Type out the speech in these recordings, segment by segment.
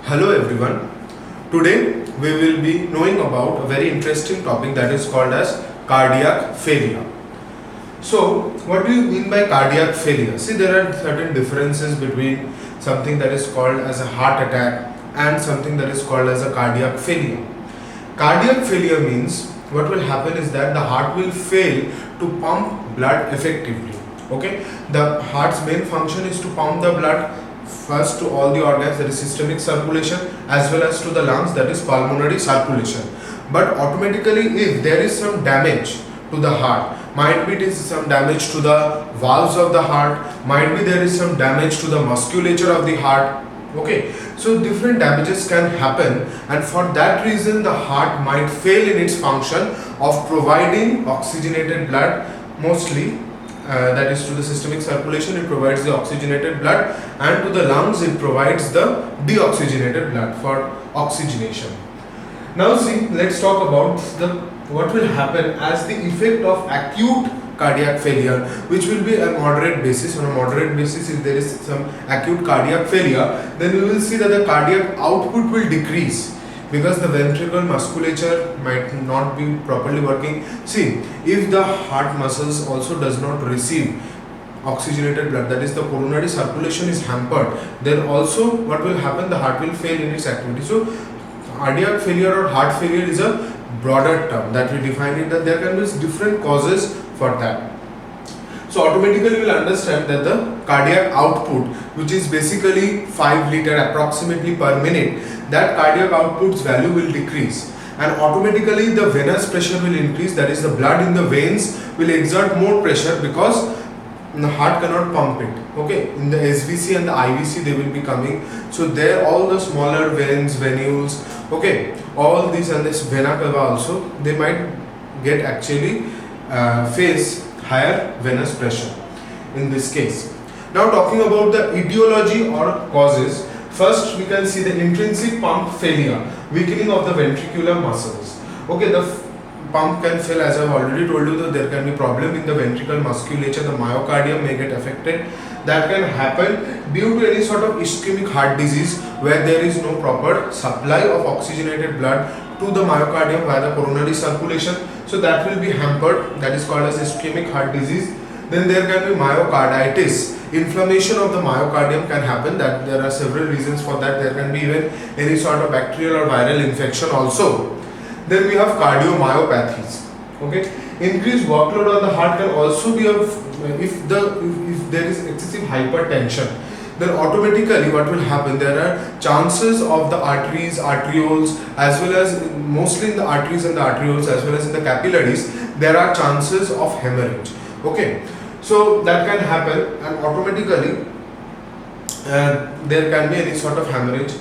Hello everyone. Today we will be knowing about a very interesting topic that is called as cardiac failure. So what do you mean by cardiac failure? See, there are certain differences between something that is called as a heart attack and something that is called as a cardiac failure. Cardiac failure means what will happen is that the heart will fail to pump blood effectively. Okay, the heart's main function is to pump the blood first to all the organs, that is systemic circulation, as well as to the lungs, that is pulmonary circulation. But automatically, if there is some damage to the heart, might be it is some damage to the valves of the heart, might be there is some damage to the musculature of the heart. Okay, so different damages can happen, and for that reason the heart might fail in its function of providing oxygenated blood. Mostly that is to the systemic circulation, it provides the oxygenated blood, and to the lungs it provides the deoxygenated blood for oxygenation. Now see, let's talk about what will happen as the effect of acute cardiac failure, which will be a moderate basis. On a moderate basis, if there is some acute cardiac failure, then we will see that the cardiac output will decrease because the ventricular musculature might not be properly working. See, if the heart muscles also does not receive oxygenated blood, that is the coronary circulation is hampered, then also what will happen, the heart will fail in its activity. So cardiac failure or heart failure is a broader term that we define it, that there can be different causes for that. So automatically we will understand that the cardiac output, which is basically 5 liter approximately per minute, that cardiac output's value will decrease, and automatically the venous pressure will increase, that is the blood in the veins will exert more pressure because the heart cannot pump it. Okay, in the SVC and the IVC they will be coming, so there all the smaller veins, venules, okay, all these, and this vena cava also, they might get actually face higher venous pressure in this case. Now talking about the etiology or causes, first we can see the intrinsic pump failure, weakening of the ventricular muscles. Okay, the pump can fail, as I have already told you that there can be problem in the ventricular musculature, the myocardium may get affected. That can happen due to any sort of ischemic heart disease where there is no proper supply of oxygenated blood to the myocardium via the coronary circulation, so that will be hampered, that is called as ischemic heart disease. Then there can be myocarditis, inflammation of the myocardium can happen, that there are several reasons for that. There can be even any sort of bacterial or viral infection also. Then we have cardiomyopathies. Okay, increased workload on the heart can also be if there is excessive hypertension, then automatically what will happen, there are chances of the arteries, arterioles, as well as mostly in the arteries and the arterioles as well as in the capillaries, there are chances of hemorrhage. Okay, so that can happen, and automatically there can be any sort of hemorrhage.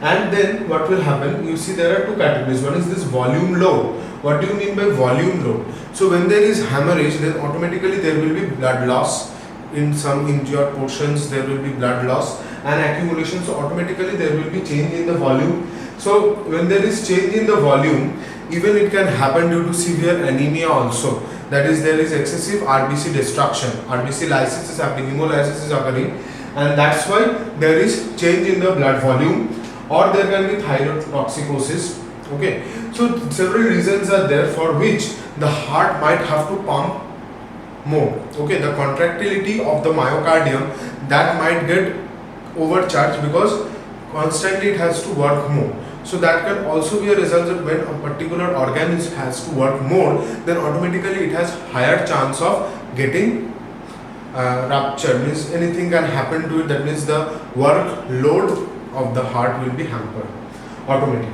And then what will happen, you see there are two categories. One is this volume load. What do you mean by volume load? So when there is hemorrhage, then automatically there will be blood loss. In some injured portions there will be blood loss and accumulation, so automatically there will be change in the volume. So when there is change in the volume, even it can happen due to severe anemia also, that is there is excessive RBC destruction, RBC lysis is happening, hemolysis is occurring, and that's why there is change in the blood volume, or there can be thyroid toxicosis. Okay, so several reasons are there for which the heart might have to pump more. Okay, the contractility of the myocardium, that might get overcharged because constantly it has to work more. So that can also be a result that when a particular organ has to work more, then automatically it has higher chance of getting ruptured, means anything can happen to it, that means the workload of the heart will be hampered automatically.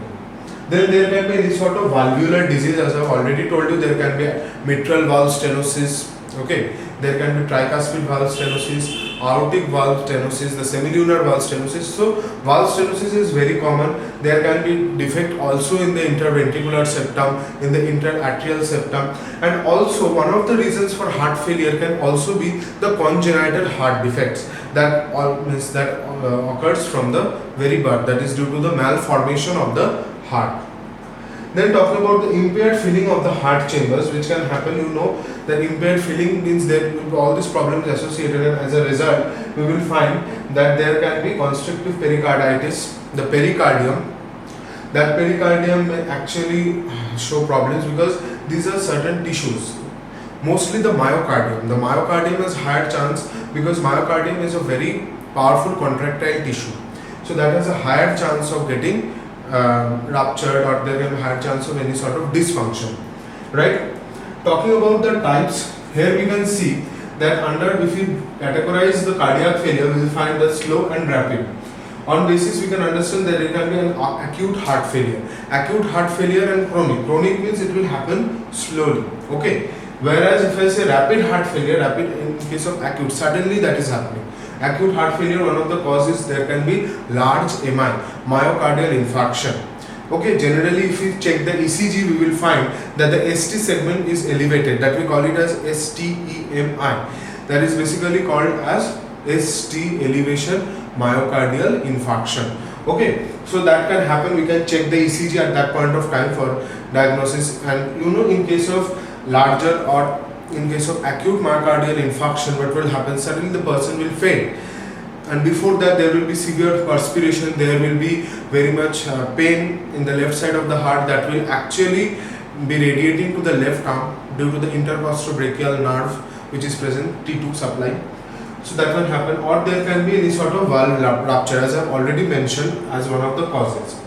Then there can be any sort of valvular disease, as I have already told you, there can be mitral valve stenosis. Okay, there can be tricuspid valve stenosis, aortic valve stenosis, the semilunar valve stenosis. So valve stenosis is very common. There can be defect also in the interventricular septum, in the interarterial septum, and also one of the reasons for heart failure can also be the congenital heart defects that occurs from the very birth, that is due to the malformation of the heart. Then talking about the impaired filling of the heart chambers, which can happen, you know, that impaired filling means there will be all these problems associated, and as a result, we will find that there can be constrictive pericarditis, the pericardium. That pericardium may actually show problems because these are certain tissues. Mostly the myocardium. The myocardium has higher chance because myocardium is a very powerful contractile tissue. So that has a higher chance of getting ruptured, or there can be higher chance of any sort of dysfunction, right? Talking about the types, here we can see that under, if we categorize the cardiac failure, we will find the slow and rapid. On basis we can understand that it can be an acute heart failure. Acute heart failure and chronic. Chronic means it will happen slowly, okay? Whereas if I say rapid heart failure, rapid in case of acute, suddenly that is happening. Acute heart failure, one of the causes, there can be large MI, myocardial infarction. Okay, generally if we check the ECG, we will find that the ST segment is elevated, that we call it as STEMI. That is basically called as ST elevation myocardial infarction. Okay, so that can happen. We can check the ECG at that point of time for diagnosis, and you know, in case of larger or in case of acute myocardial infarction, what will happen? Suddenly the person will faint, and before that there will be severe perspiration, there will be very much pain in the left side of the heart that will actually be radiating to the left arm due to the intercostobrachial nerve which is present, T2 supply. So that can happen, or there can be any sort of valve rupture, as I have already mentioned, as one of the causes.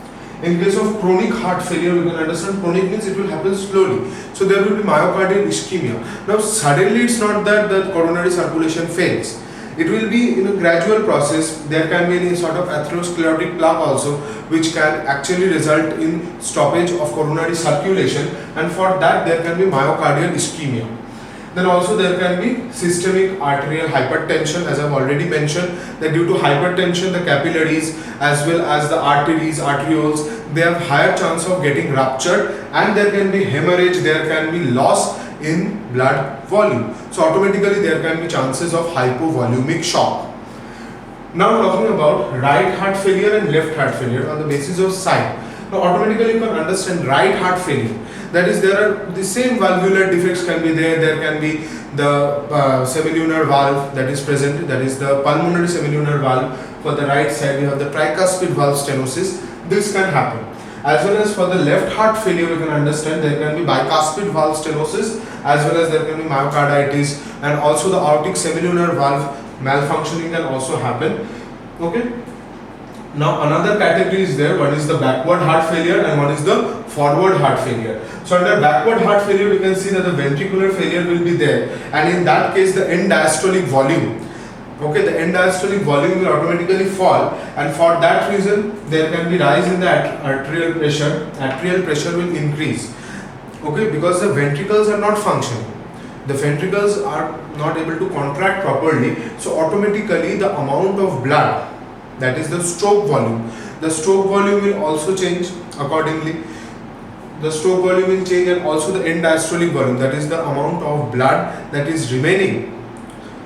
In case of chronic heart failure, we can understand chronic means it will happen slowly. So there will be myocardial ischemia. Now suddenly it's not that the coronary circulation fails. It will be in a gradual process. There can be any sort of atherosclerotic plaque also, which can actually result in stoppage of coronary circulation, and for that there can be myocardial ischemia. Then also there can be systemic arterial hypertension, as I have already mentioned, that due to hypertension the capillaries as well as the arteries, arterioles, they have higher chance of getting ruptured, and there can be hemorrhage, there can be loss in blood volume. So automatically there can be chances of hypovolemic shock. Now talking about right heart failure and left heart failure on the basis of sign. Now automatically you can understand right heart failure. That is, there are the same valvular defects can be there. There can be the semilunar valve that is present, that is the pulmonary semilunar valve. For the right side, we have the tricuspid valve stenosis. This can happen. As well as for the left heart failure, we can understand there can be bicuspid valve stenosis, as well as there can be myocarditis, and also the aortic semilunar valve malfunctioning can also happen. Okay. Now another category is there. One is the backward heart failure and one is the forward heart failure. So under backward heart failure, we can see that the ventricular failure will be there, and in that case the end diastolic volume, okay, the end diastolic volume will automatically fall, and for that reason there can be rise in the arterial pressure. Arterial pressure will increase, okay, because the ventricles are not functioning. The ventricles are not able to contract properly, so automatically the amount of blood, that is the stroke volume, the stroke volume will also change accordingly. The stroke volume will change, and also the end diastolic volume, that is the amount of blood that is remaining,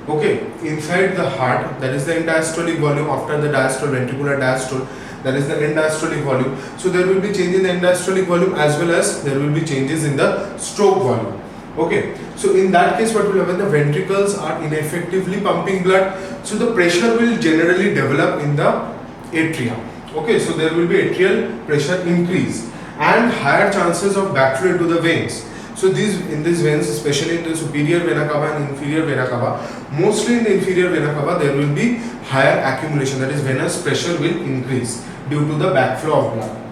okay, inside the heart, that is the end diastolic volume after the diastole, ventricular diastole, that is the end diastolic volume. So there will be change in the end diastolic volume, as well as there will be changes in the stroke volume. Okay, so in that case what will happen? The ventricles are ineffectively pumping blood, so the pressure will generally develop in the atria. Okay, so there will be atrial pressure increase and higher chances of backflow into the veins. So in these veins, especially in the superior vena cava and inferior vena cava, mostly in the inferior vena cava there will be higher accumulation, that is venous pressure will increase due to the backflow of blood.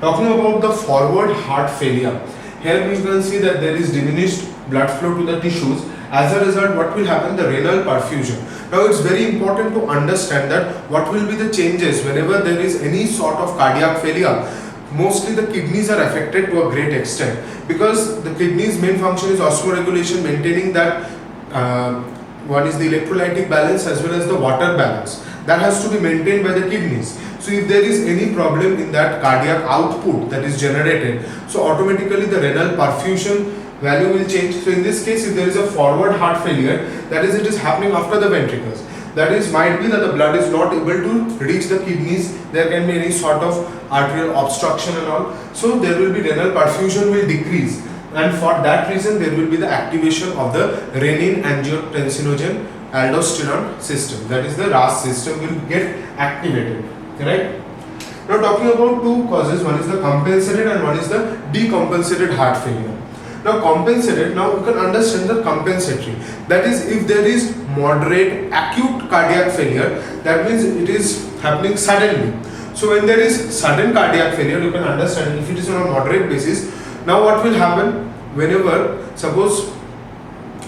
Talking about the forward heart failure, here we can see that there is diminished blood flow to the tissues. As a result, what will happen? The renal perfusion. Now it's very important to understand that what will be the changes whenever there is any sort of cardiac failure. Mostly the kidneys are affected to a great extent, because the kidneys' main function is osmoregulation, maintaining that one is the electrolytic balance as well as the water balance. That has to be maintained by the kidneys. So if there is any problem in that cardiac output that is generated, so automatically the renal perfusion value will change. So in this case, if there is a forward heart failure, that is, it is happening after the ventricles. That is, might be that the blood is not able to reach the kidneys. There can be any sort of arterial obstruction and all. So there will be renal perfusion will decrease, and for that reason there will be the activation of the renin angiotensinogen aldosterone system. That is, the RAS system will get activated. Right? Now talking about two causes, one is the compensated and one is the decompensated heart failure. Now compensated, now you can understand the compensatory. That is, if there is moderate acute cardiac failure, that means it is happening suddenly. So when there is sudden cardiac failure, you can understand if it is on a moderate basis. Now what will happen whenever, suppose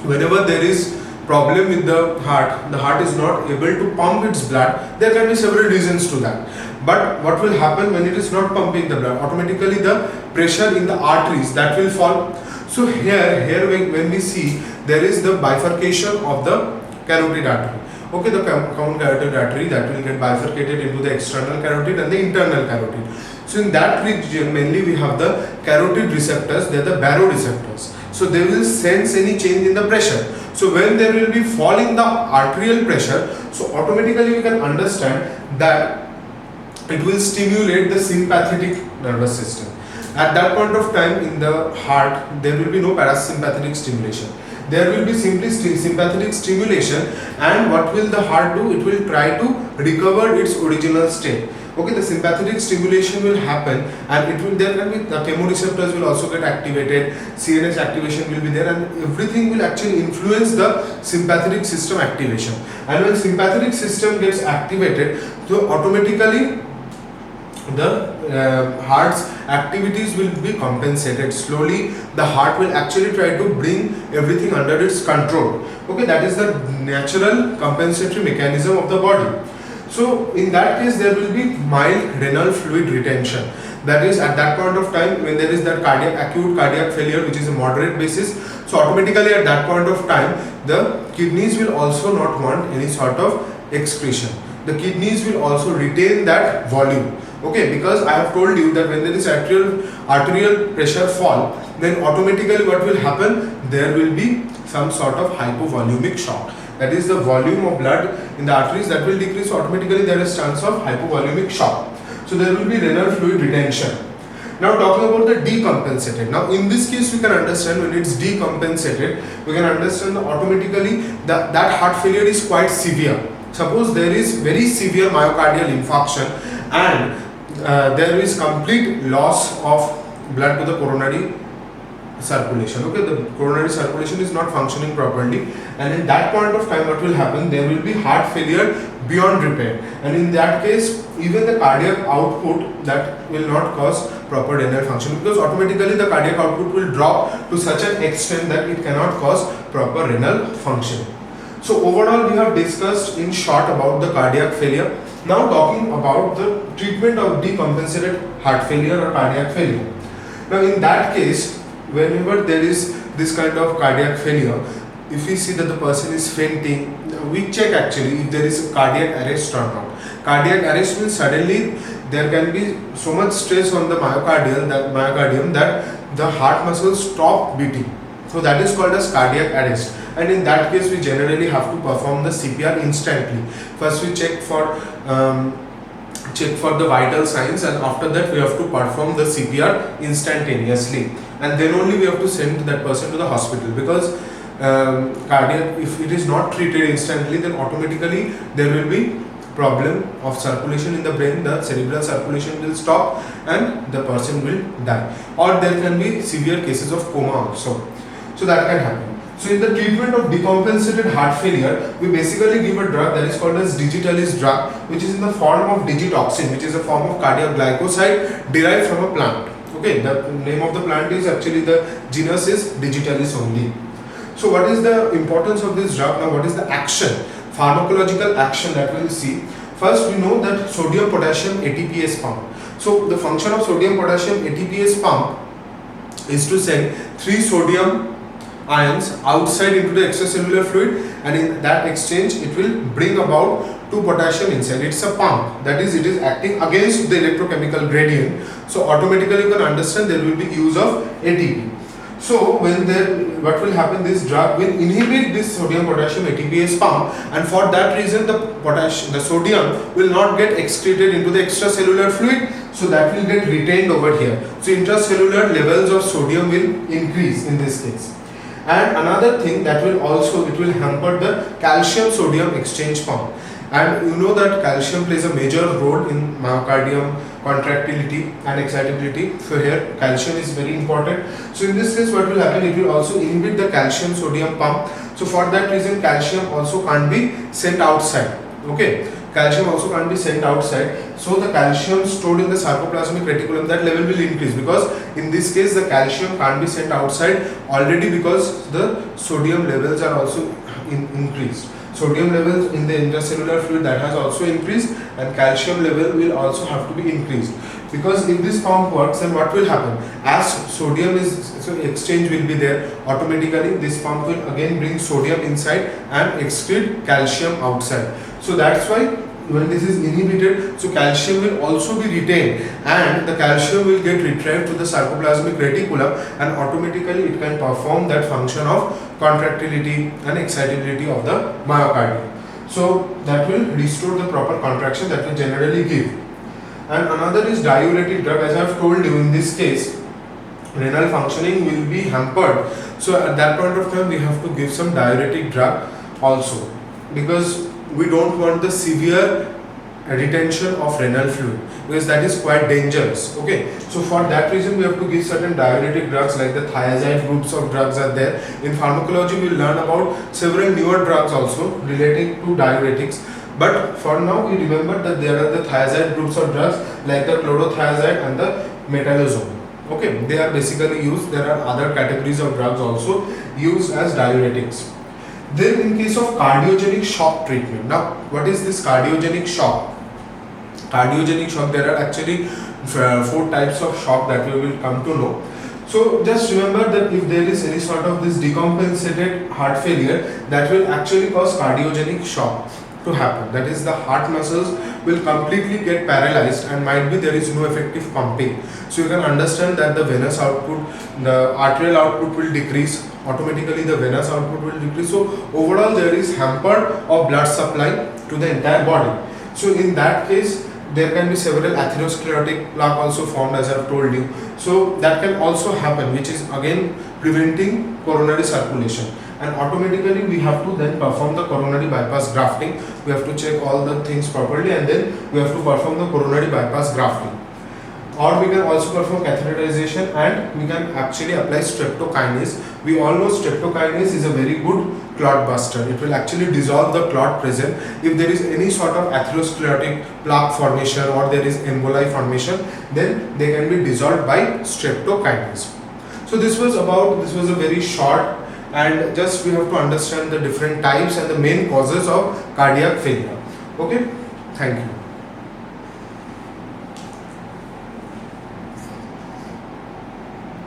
whenever there is problem with the heart is not able to pump its blood, there can be several reasons to that. But what will happen when it is not pumping the blood? Automatically the pressure in the arteries, that will fall. So here when we see, there is the bifurcation of the carotid artery. Okay, the common carotid artery, that will get bifurcated into the external carotid and the internal carotid. So in that region mainly we have the carotid receptors, they are the baroreceptors. So they will sense any change in the pressure. So when there will be fall in the arterial pressure, so automatically you can understand that it will stimulate the sympathetic nervous system. At that point of time in the heart, there will be no parasympathetic stimulation. There will be simply sympathetic stimulation, and what will the heart do? It will try to recover its original state. Okay, the sympathetic stimulation will happen, and it will, there can be the chemoreceptors will also get activated, CNS activation will be there, and everything will actually influence the sympathetic system activation. And when sympathetic system gets activated, so automatically the heart's activities will be compensated. Slowly the heart will actually try to bring everything under its control. Okay, that is the natural compensatory mechanism of the body. So in that case there will be mild renal fluid retention. That is, at that point of time when there is that acute cardiac failure, which is a moderate basis, so automatically at that point of time the kidneys will also not want any sort of excretion. The kidneys will also retain that volume. Okay, because I have told you that when there is arterial pressure fall, then automatically what will happen? There will be some sort of hypovolemic shock. That is, the volume of blood in the arteries that will decrease. So automatically there is chance of hypovolemic shock. So there will be renal fluid retention. Now talking about the decompensated. Now in this case we can understand when it's decompensated, we can understand automatically that heart failure is quite severe. Suppose there is very severe myocardial infarction and there is complete loss of blood to the coronary circulation. Okay, the coronary circulation is not functioning properly, and in that point of time what will happen? There will be heart failure beyond repair, and in that case even the cardiac output that will not cause proper renal function, because automatically the cardiac output will drop to such an extent that it cannot cause proper renal function. So overall we have discussed in short about the cardiac failure. Now talking about the treatment of decompensated heart failure or cardiac failure. Now in that case, whenever there is this kind of cardiac failure, if we see that the person is fainting, we check actually if there is a cardiac arrest or not. Cardiac arrest means suddenly there can be so much stress on the myocardium that the heart muscles stop beating. So that is called as cardiac arrest, and in that case we generally have to perform the CPR instantly. First we check for the vital signs, and after that we have to perform the CPR instantaneously, and then only we have to send that person to the hospital, because cardiac, if it is not treated instantly, then automatically there will be problem of circulation in the brain, the cerebral circulation will stop and the person will die, or there can be severe cases of coma also. So that can happen. So in the treatment of decompensated heart failure, we basically give a drug that is called as digitalis drug, which is in the form of digitoxin, which is a form of cardiac glycoside derived from a plant. Okay, the name of the plant is actually, the genus is digitalis only. So what is the importance of this drug? Now what is the action, pharmacological action that we will see? First we know that sodium potassium ATPase pump. So the function of sodium potassium ATPase pump is to send 3 sodium ions outside into the extracellular fluid, and in that exchange it will bring about 2 potassium inside. It's a pump, that is, it is acting against the electrochemical gradient. So automatically you can understand there will be use of ATP. So when what will happen, this drug will inhibit this sodium potassium ATPase pump, and for that reason the sodium will not get excreted into the extracellular fluid, so that will get retained over here. So intracellular levels of sodium will increase in this case. And another thing that will also, it will hamper the calcium sodium exchange pump. And you know that calcium plays a major role in myocardium contractility and excitability. So here calcium is very important. So in this case what will happen, it will also inhibit the calcium sodium pump. So for that reason calcium also can't be sent outside. Okay, calcium also can't be sent outside. So the calcium stored in the sarcoplasmic reticulum, that level will increase, because in this case the calcium can't be sent outside already, because the sodium levels are also increased. Sodium levels in the intracellular fluid, that has also increased, and calcium level will also have to be increased. Because if this pump works, then what will happen? As sodium is, so exchange will be there, automatically this pump will again bring sodium inside and excrete calcium outside. So that's why when this is inhibited, so calcium will also be retained, and the calcium will get retrieved to the sarcoplasmic reticulum, and automatically it can perform that function of contractility and excitability of the myocardium. So that will restore the proper contraction that we generally give. And another is diuretic drug. As I have told you, in this case renal functioning will be hampered, so at that point of time we have to give some diuretic drug also, because we don't want the severe retention of renal fluid, because that is quite dangerous. Okay, so for that reason we have to give certain diuretic drugs, like the thiazide groups of drugs are there. In pharmacology we will learn about several newer drugs also relating to diuretics, but for now we remember that there are the thiazide groups of drugs like the chlorothiazide and the metolazone. Okay, they are basically used. There are other categories of drugs also used as diuretics. Then in case of cardiogenic shock treatment, now what is this cardiogenic shock? Cardiogenic shock, there are actually 4 types of shock that we will come to know. So just remember that if there is any sort of this decompensated heart failure, that will actually cause cardiogenic shock to happen. That is, the heart muscles will completely get paralyzed, and might be there is no effective pumping. So you can understand that the venous output, the arterial output will decrease, automatically the venous output will decrease. So overall there is hampered of blood supply to the entire body. So in that case there can be several atherosclerotic plaque also formed, as I have told you. So that can also happen, which is again preventing coronary circulation, and automatically we have to then perform the coronary bypass grafting. We have to check all the things properly, and then we have to perform the coronary bypass grafting. Or we can also perform catheterization, and we can actually apply streptokinase. We all know streptokinase is a very good clot buster. It will actually dissolve the clot present. If there is any sort of atherosclerotic plaque formation or there is emboli formation, then they can be dissolved by streptokinase. So this was a very short, and just we have to understand the different types and the main causes of cardiac failure. Okay, thank you.